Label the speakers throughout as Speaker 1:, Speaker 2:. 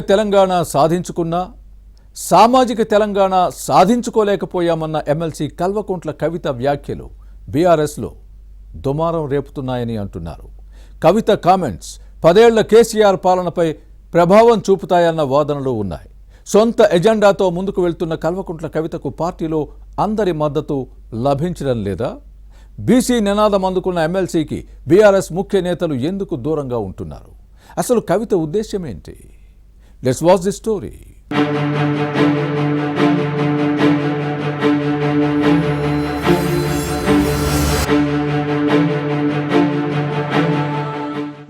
Speaker 1: తెలంగాణ సాధించుకున్నా సామాజిక తెలంగాణ సాధించుకోలేకపోయామన్న ఎమ్మెల్సీ కల్వకుంట్ల కవిత వ్యాఖ్యలు బీఆర్ఎస్లో దుమారం రేపుతున్నాయని అంటున్నారు. కవిత కామెంట్స్ 10 ఏళ్ల కేసీఆర్ పాలనపై ప్రభావం చూపుతాయన్న వాదనలు ఉన్నాయి. సొంత ఎజెండాతో ముందుకు వెళ్తున్న కల్వకుంట్ల కవితకు పార్టీలో అందరి మద్దతు లభించడం లేదా? బీసీ నినాదం అందుకున్న ఎమ్మెల్సీకి బీఆర్ఎస్ ముఖ్య నేతలు ఎందుకు దూరంగా ఉంటున్నారు? అసలు కవిత ఉద్దేశం ఏంటి? Let's watch this story.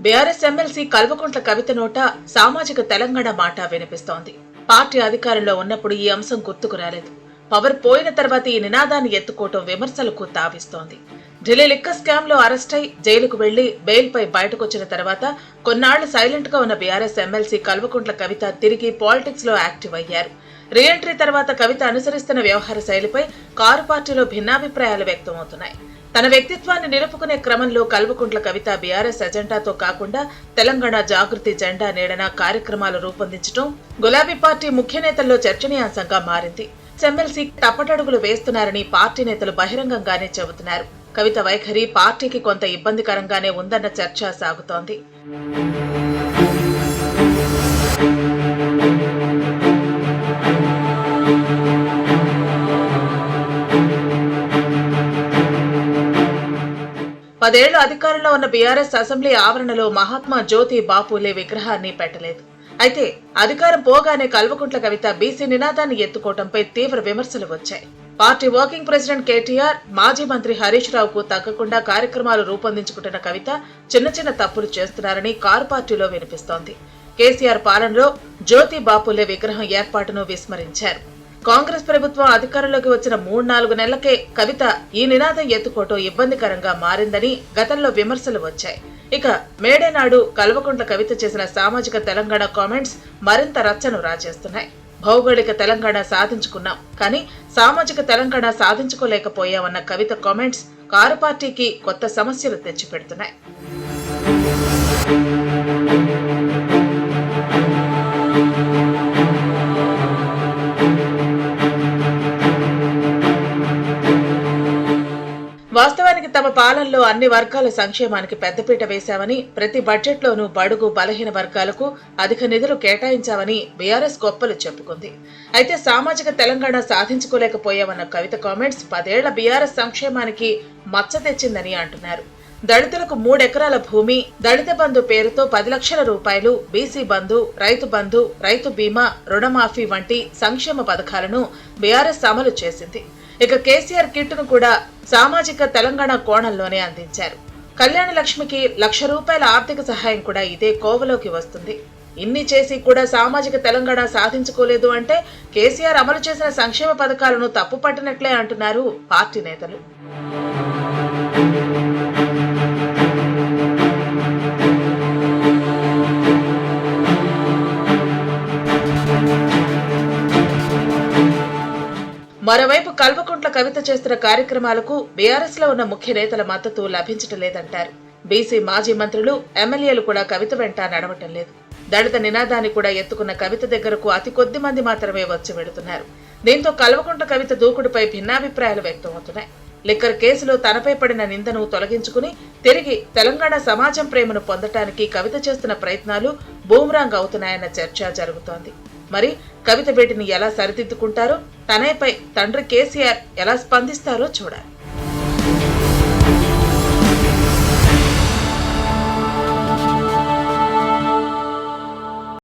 Speaker 2: BRS MLC Kalvakuntla Kavitha నోట సామాజిక తెలంగాణ మాట వినిపిస్తోంది. పార్టీ అధికారంలో ఉన్నప్పుడు ఈ అంశం గుర్తుకు రాలేదు. పవర్ పోయిన తర్వాత ఈ నినాదాన్ని ఎత్తుకోవటం విమర్శలకు తావిస్తోంది. ఢిల్లీ లిక్కర్ స్కామ్ లో అరెస్ట్ అయి జైలుకు వెళ్లి బెయిల్ పై బయటకొచ్చిన తర్వాత కొన్నాళ్లు సైలెంట్ గా ఉన్న బీఆర్ఎస్ ఎమ్మెల్సీ కల్వకుంట్ల కవిత తిరిగి పాలిటిక్స్ లో యాక్టివ్ అయ్యారు. రీఎంట్రీ తర్వాత కవిత అనుసరిస్తున్న వ్యవహార శైలిపై కారు పార్టీలో భిన్నాభిప్రాయాలు వ్యక్తమవుతున్నాయి. తన వ్యక్తిత్వాన్ని నిలుపుకునే క్రమంలో కల్వకుంట్ల కవిత బీఆర్ఎస్ ఎజెండాతో కాకుండా తెలంగాణ జాగృతి జెండా నీడన కార్యక్రమాలు రూపొందించడం గులాబీ పార్టీ ముఖ్య నేతల్లో చర్చనీయాంశంగా మారింది. ఎమ్మెల్సీ తప్పటడుగులు వేస్తున్నారని పార్టీ నేతలు బహిరంగంగానే చెబుతున్నారు. కవిత వైఖరి పార్టీకి కొంత ఇబ్బందికరంగానే ఉందన్న చర్చ సాగుతోంది. పదేళ్లు అధికారంలో ఉన్న బీఆర్ఎస్ అసెంబ్లీ ఆవరణలో మహాత్మా జ్యోతి బాపులే విగ్రహాన్ని పెట్టలేదు. అయితే అధికారం పోగానే కల్వకుంట్ల కవిత బీసీ నినాదాన్ని ఎత్తుకోవడంపై తీవ్ర విమర్శలు వచ్చాయి. పార్టీ వర్కింగ్ ప్రెసిడెంట్ కేటీఆర్, మాజీ మంత్రి హరీష్ రావుకు తగ్గకుండా కార్యక్రమాలు రూపొందించుకుంటున్న కవిత చిన్న చిన్న తప్పులు చేస్తున్నారని కారు పార్టీలో వినిపిస్తోంది. కేసీఆర్ పాలనలో జ్యోతి బాపులే విగ్రహం ఏర్పాటును విస్మరించారు. కాంగ్రెస్ ప్రభుత్వం అధికారంలోకి వచ్చిన 3-4 నెలలకే కవిత ఈ నినాదం ఎత్తుకోవటం ఇబ్బందికరంగా మారిందని గతంలో విమర్శలు వచ్చాయి. ఇక మేడే నాడు కల్వకుంట్ల కవిత చేసిన సామాజిక తెలంగాణ కామెంట్స్ మరింత రచ్చను రాజేస్తున్నాయి. భౌగోళిక తెలంగాణ సాధించుకున్నాం, కానీ సామాజిక తెలంగాణ సాధించుకోలేకపోయామన్న కవిత కామెంట్స్ కారు పార్టీకి కొత్త సమస్యలు తెచ్చిపెడుతున్నాయి. వాస్తవానికి తమ పాలనలో అన్ని వర్గాల సంక్షేమానికి పెద్దపీట వేశామని, ప్రతి బడ్జెట్లోనూ బడుగు బలహీన వర్గాలకు అధిక నిధులు కేటాయించామని బీఆర్ఎస్ గొప్పలు చెప్పుకుంది. అయితే సామాజిక తెలంగాణ సాధించుకోలేకపోయామన్న కవిత కామెంట్స్ 10 ఏళ్ల బీఆర్ఎస్ సంక్షేమానికి మచ్చ తెచ్చిందని అంటున్నారు. దళితులకు 3 ఎకరాల భూమి, దళిత బంధు పేరుతో 10 లక్షల రూపాయలు, బీసీ బంధు, రైతు బీమా, రుణమాఫీ వంటి సంక్షేమ పథకాలను బీఆర్ఎస్ అమలు చేసింది. ఇక కేసీఆర్ కిట్టును కూడా సామాజిక తెలంగాణ కోణంలోనే అందించారు. కళ్యాణ లక్ష్మికి ₹1,00,000 ఆర్థిక సహాయం కూడా ఇదే కోవలోకి వస్తుంది. ఇన్ని చేసి కూడా సామాజిక తెలంగాణ సాధించుకోలేదు అంటే కేసీఆర్ అమలు చేసిన సంక్షేమ పథకాలను తప్పుపట్టినట్లే అంటున్నారు పార్టీ నేతలు. మరోవైపు కల్వకుంట్ల కవిత చేస్తున్న కార్యక్రమాలకు బీఆర్ఎస్ లో ఉన్న ముఖ్య నేతల మద్దతు లభించటం లేదంటారు. బీసీ మాజీ మంత్రులు, ఎమ్మెల్యేలు కూడా కవిత వెంట నడవటం లేదు. దళిత నినాదాన్ని కూడా ఎత్తుకున్న కవిత దగ్గరకు అతి కొద్ది మంది మాత్రమే వచ్చి వెడుతున్నారు. దీంతో కల్వకుంట్ల కవిత దూకుడుపై భిన్నాభిప్రాయాలు వ్యక్తమవుతున్నాయి. లిక్కర్ కేసులో తనపై పడిన నిందను తొలగించుకుని తిరిగి తెలంగాణ సమాజం ప్రేమను పొందటానికి కవిత చేస్తున్న ప్రయత్నాలు బూమరాంగ్ అవుతున్నాయన్న చర్చ జరుగుతోంది. మరి కవిత వీటిని ఎలా సరిదిద్దుకుంటారో, తనపై తండ్రి కేసీఆర్ ఎలా స్పందిస్తారో చూడాలి.